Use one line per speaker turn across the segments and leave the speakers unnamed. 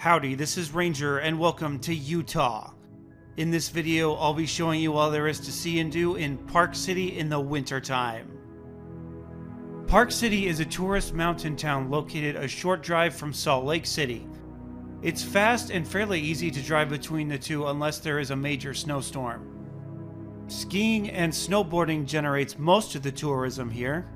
Howdy, this is Ranger and welcome to Utah. In this video, I'll be showing you all there is to see and do in Park City in the wintertime. Park City is a tourist mountain town located a short drive from Salt Lake City. It's fast and fairly easy to drive between the two unless there is a major snowstorm. Skiing and snowboarding generates most of the tourism here.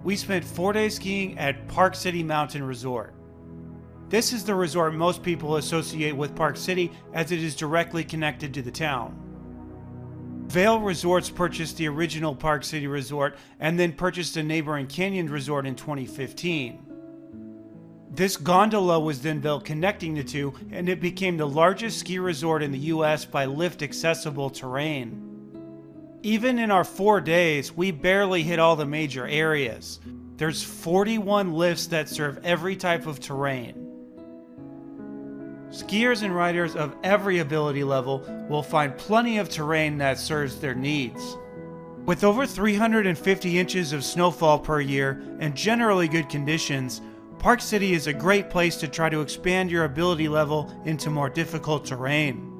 We spent 4 days skiing at Park City Mountain Resort. This is the resort most people associate with Park City as it is directly connected to the town. Vail Resorts purchased the original Park City Resort and then purchased a neighboring Canyon Resort in 2015. This gondola was then built connecting the two, and it became the largest ski resort in the US by lift-accessible terrain. Even in our 4 days, we barely hit all the major areas. There's 41 lifts that serve every type of terrain. Skiers and riders of every ability level will find plenty of terrain that serves their needs. With over 350 inches of snowfall per year and generally good conditions, Park City is a great place to try to expand your ability level into more difficult terrain.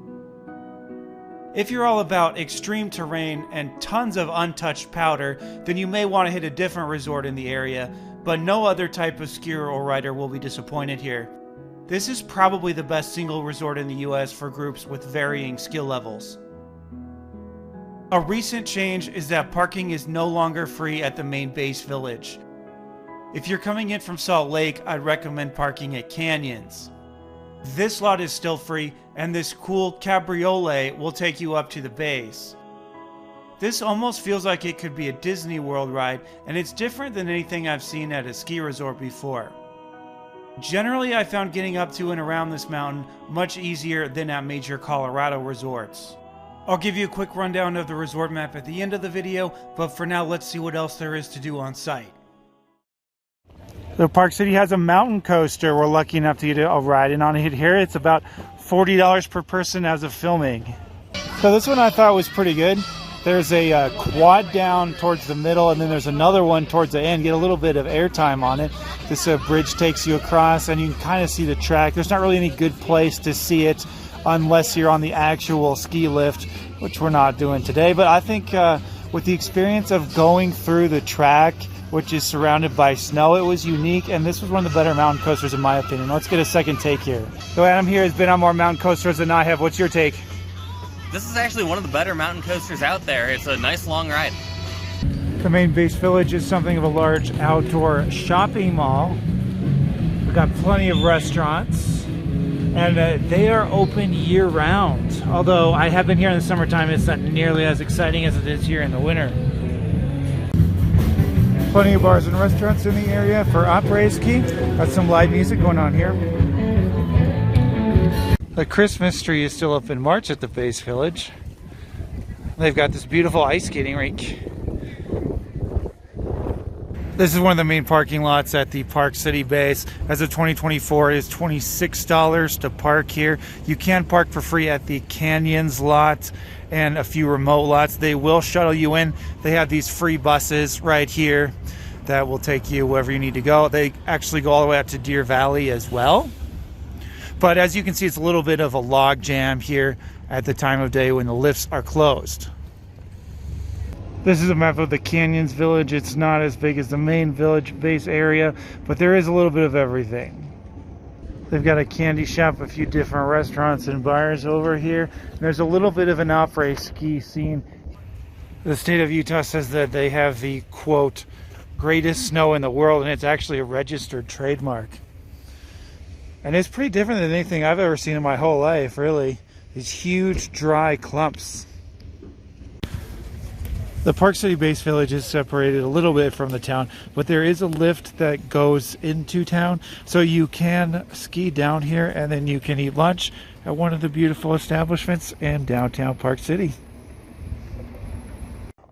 If you're all about extreme terrain and tons of untouched powder, then you may want to hit a different resort in the area, but no other type of skier or rider will be disappointed here. This is probably the best single resort in the US for groups with varying skill levels. A recent change is that parking is no longer free at the main base village. If you're coming in from Salt Lake, I'd recommend parking at Canyons. This lot is still free, and this cool cabriolet will take you up to the base. This almost feels like it could be a Disney World ride, and it's different than anything I've seen at a ski resort before. Generally, I found getting up to and around this mountain much easier than at major Colorado resorts. I'll give you a quick rundown of the resort map at the end of the video, but for now let's see what else there is to do on site. So Park City has a mountain coaster we're lucky enough to get a ride in on it here. It's about $40 per person as of filming. So this one I thought was pretty good. There's a quad down towards the middle, and then there's another one towards the end. Get a little bit of airtime on it. This bridge takes you across, and you can kind of see the track. There's not really any good place to see it unless you're on the actual ski lift, which we're not doing today. But I think with the experience of going through the track, which is surrounded by snow, it was unique, and this was one of the better mountain coasters in my opinion. Let's get a second take here. So Adam here has been on more mountain coasters than I have. What's your take?
This is actually one of the better mountain coasters out there. It's a nice long ride.
The main base village is something of a large outdoor shopping mall. We've got plenty of restaurants, and they are open year-round. Although I have been here in the summertime, it's not nearly as exciting as it is here in the winter. Plenty of bars and restaurants in the area for après ski. Got some live music going on here. The Christmas tree is still up in March at the base village. They've got this beautiful ice skating rink. This is one of the main parking lots at the Park City base. As of 2024, it is $26 to park here. You can park for free at the Canyons lot and a few remote lots. They will shuttle you in. They have these free buses right here that will take you wherever you need to go. They actually go all the way out to Deer Valley as well. But as you can see, it's a little bit of a log jam here at the time of day when the lifts are closed. This is a map of the Canyons Village. It's not as big as the main village base area, but there is a little bit of everything. They've got a candy shop, a few different restaurants and bars over here. There's a little bit of an après ski scene. The state of Utah says that they have the, quote, greatest snow in the world, and it's actually a registered trademark. And it's pretty different than anything I've ever seen in my whole life, really. These huge, dry clumps. The Park City base village is separated a little bit from the town, but there is a lift that goes into town. So you can ski down here, and then you can eat lunch at one of the beautiful establishments in downtown Park City.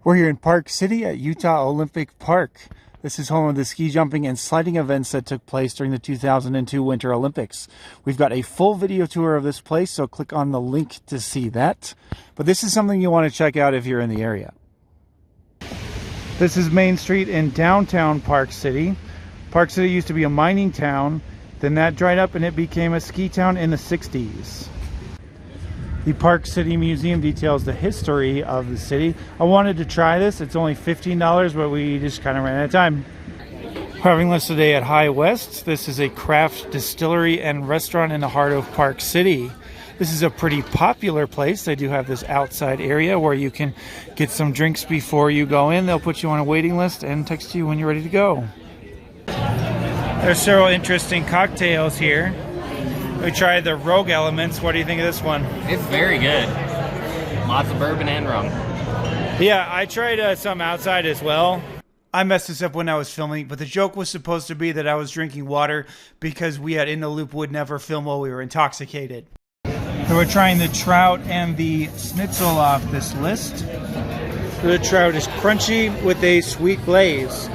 We're here in Park City at Utah Olympic Park. This is home of the ski jumping and sliding events that took place during the 2002 Winter Olympics. We've got a full video tour of this place, so click on the link to see that. But this is something you want to check out if you're in the area. This is Main Street in downtown Park City. Park City used to be a mining town. Then that dried up and it became a ski town in the 60s. The Park City Museum details the history of the city. I wanted to try this. It's only $15, but we just kind of ran out of time. We're having lunch today at High West. This is a craft distillery and restaurant in the heart of Park City. This is a pretty popular place. They do have this outside area where you can get some drinks before you go in. They'll put you on a waiting list and text you when you're ready to go. There's several interesting cocktails here. We tried the Rogue Elements. What do you think of this one?
It's very good. Lots of bourbon and rum.
Yeah, I tried some outside as well. I messed this up when I was filming, but the joke was supposed to be that I was drinking water because we at In the Loop would never film while we were intoxicated. So we're trying the trout and the schnitzel off this list. The trout is crunchy with a sweet glaze.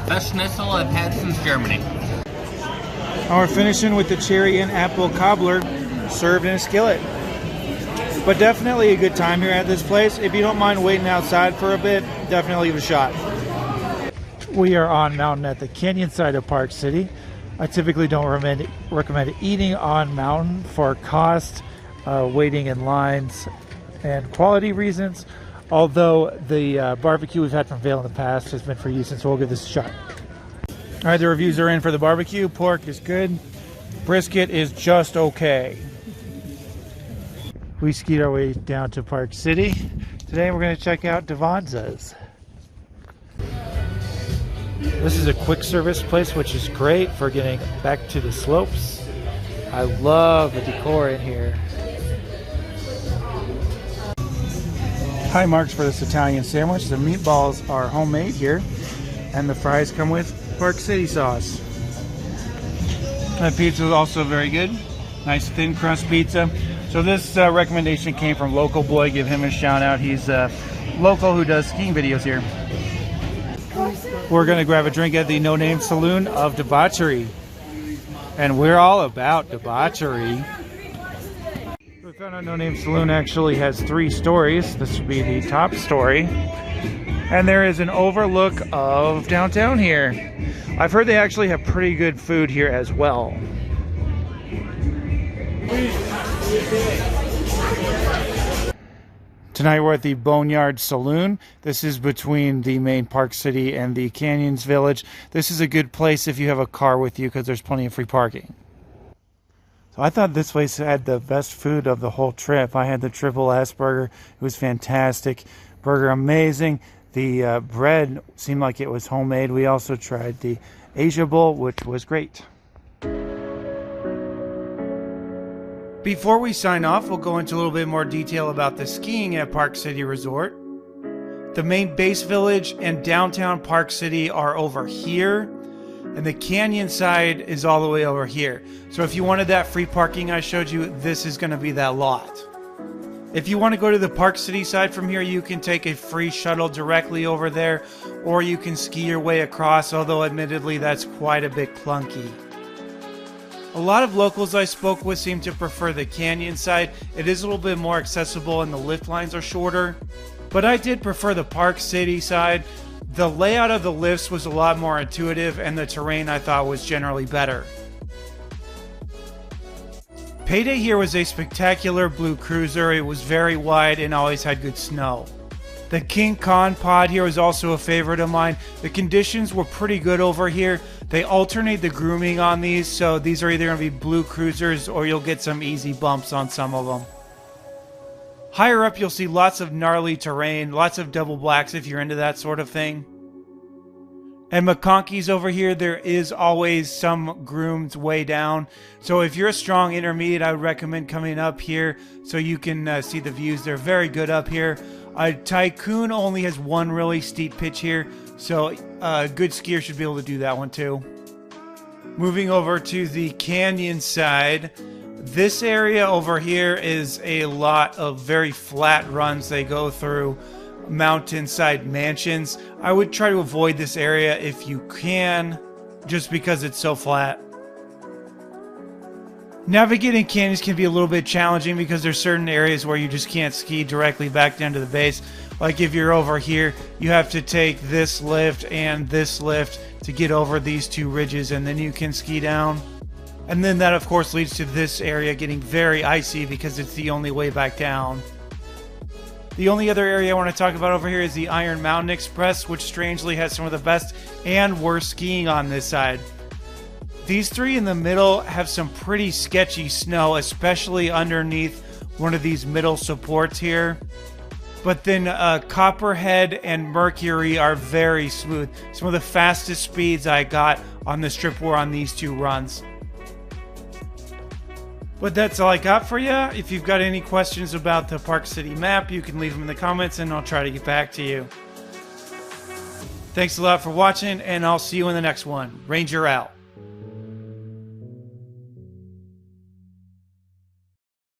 Best schnitzel I've had since Germany.
And we're finishing with the cherry and apple cobbler served in a skillet. But definitely a good time here at this place. If you don't mind waiting outside for a bit, definitely give it a shot. We are on mountain at the canyon side of Park City. I typically don't recommend eating on mountain for cost, waiting in lines, and quality reasons. Although the barbecue we've had from Vail in the past has been for use, so we'll give this a shot. All right, the reviews are in for the barbecue. Pork is good. Brisket is just okay. We skied our way down to Park City. Today we're going to check out Devonza's. This is a quick service place, which is great for getting back to the slopes. I love the decor in here. High marks for this Italian sandwich. The meatballs are homemade here, and the fries come with Park City sauce. The pizza is also very good. Nice thin crust pizza. So this recommendation came from Local Boy. Give him a shout out. He's local who does skiing videos here. We're going to grab a drink at the No Name Saloon of Debauchery. And we're all about debauchery. We found out No Name Saloon actually has 3 stories. This would be the top story. And there is an overlook of downtown here. I've heard they actually have pretty good food here as well. Tonight we're at the Boneyard Saloon. This is between the main Park City and the Canyons Village. This is a good place if you have a car with you because there's plenty of free parking. So I thought this place had the best food of the whole trip. I had the Triple S burger. It was fantastic. Burger amazing. The bread seemed like it was homemade. We also tried the Asia Bowl, which was great. Before we sign off, we'll go into a little bit more detail about the skiing at Park City Resort. The main base village and downtown Park City are over here, and the canyon side is all the way over here. So if you wanted that free parking I showed you, this is going to be that lot. If you want to go to the Park City side from here, you can take a free shuttle directly over there, or you can ski your way across, although admittedly that's quite a bit clunky. A lot of locals I spoke with seem to prefer the canyon side. It is a little bit more accessible and the lift lines are shorter, but I did prefer the Park City side. The layout of the lifts was a lot more intuitive, and the terrain I thought was generally better. Payday here was a spectacular blue cruiser. It was very wide and always had good snow. The King Khan pod here was also a favorite of mine. The conditions were pretty good over here. They alternate the grooming on these, so these are either going to be blue cruisers or you'll get some easy bumps on some of them. Higher up you'll see lots of gnarly terrain, lots of double blacks if you're into that sort of thing. And McConkey's over here, there is always some groomed way down. So if you're a strong intermediate, I would recommend coming up here so you can see the views. They're very good up here. Tycoon only has one really steep pitch here, so a good skier should be able to do that one too. Moving over to the canyon side, this area over here is a lot of very flat runs they go through. Mountainside mansions. I would try to avoid this area if you can, just because it's so flat. Navigating canyons can be a little bit challenging because there's certain areas where you just can't ski directly back down to the base. Like if you're over here, you have to take this lift and this lift to get over these two ridges, and then you can ski down. And then that of course leads to this area getting very icy because it's the only way back down. The only other area I want to talk about over here is the Iron Mountain Express, which strangely has some of the best and worst skiing on this side. These three in the middle have some pretty sketchy snow, especially underneath one of these middle supports here. But then Copperhead and Mercury are very smooth. Some of the fastest speeds I got on this trip were on these two runs. But that's all I got for you. If you've got any questions about the Park City map, you can leave them in the comments and I'll try to get back to you. Thanks a lot for watching, and I'll see you in the next one. Ranger out.